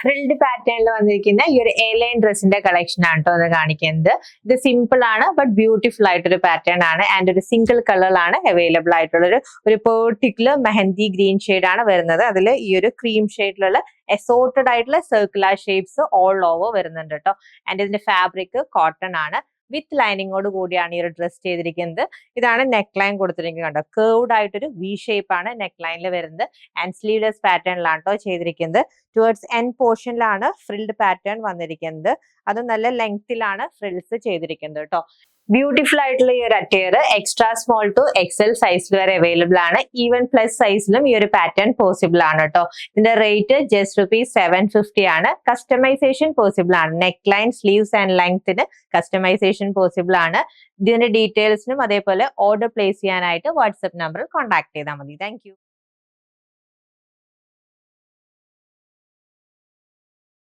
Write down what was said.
Frilled പാറ്റേണിൽ വന്നിരിക്കുന്ന ഈ ഒരു എ ലൈൻ ഡ്രസ്സിന്റെ കളക്ഷൻ ആണ് കേട്ടോ അത് കാണിക്കുന്നത്. ഇത് സിമ്പിൾ ആണ് ബട്ട് ബ്യൂട്ടിഫുൾ ആയിട്ടൊരു പാറ്റേൺ ആണ് ആൻഡ് ഒരു സിംഗിൾ കളറിലാണ് അവൈലബിൾ ആയിട്ടുള്ള ഒരു പെർട്ടിക്കുലർ മെഹന്തി ഗ്രീൻ ഷെയ്ഡ് ആണ് വരുന്നത്. അതിൽ ഈ ഒരു ക്രീം ഷെയ്ഡിലുള്ള അസോർട്ടഡ് ആയിട്ടുള്ള സർക്കുലർ ഷേപ്സ് ഓൾ ഓവർ വരുന്നുണ്ട് കേട്ടോ. ആൻഡ് ഇതിന്റെ ഫാബ്രിക് കോട്ടൺ ആണ്. വിത്ത് ലൈനിങ്ങോട് കൂടിയാണ് ഈ ഒരു ഡ്രസ് ചെയ്തിരിക്കുന്നത്. ഇതാണ് നെക്ക് ലൈൻ കൊടുത്തിരിക്കുന്നത് കണ്ടോ. കേർവ്ഡ് ആയിട്ടൊരു വി ഷേപ്പ് ആണ് നെക്ക് ലൈനിൽ വരുന്നത് ആൻഡ് സ്ലീവ്ലെസ് പാറ്റേണിലാണ് കേട്ടോ ചെയ്തിരിക്കുന്നത്. ടുവേർഡ്സ് എൻഡ് പോർഷനിലാണ് ഫ്രിൽഡ് പാറ്റേൺ വന്നിരിക്കുന്നത്. അത് നല്ല ലെങ്തിലാണ് ഫ്രിൽസ് ചെയ്തിരിക്കുന്നത് കേട്ടോ. ബ്യൂട്ടിഫുൾ ആയിട്ടുള്ള ഈ ഒരു attire extra small to XL സൈസിൽ വരെ അവൈലബിൾ ആണ്. ഈവൻ പ്ലസ് സൈസിലും ഈ ഒരു പാറ്റേൺ പോസിബിൾ ആണ് കേട്ടോ. ഇതിന്റെ റേറ്റ് ജസ്റ്റ് ₹750 ആണ്. കസ്റ്റമൈസേഷൻ പോസിബിൾ ആണ്. നെക്ക് ലൈൻ, സ്ലീവ്സ് ആൻഡ് ലെങ്ത്തിന് കസ്റ്റമൈസേഷൻ പോസിബിൾ ആണ്. ഇതിന്റെ ഡീറ്റെയിൽസിനും അതേപോലെ ഓർഡർ പ്ലേസ് ചെയ്യാനായിട്ട് വാട്സ്ആപ്പ് നമ്പറിൽ കോൺടാക്ട് ചെയ്താൽ മതി. താങ്ക്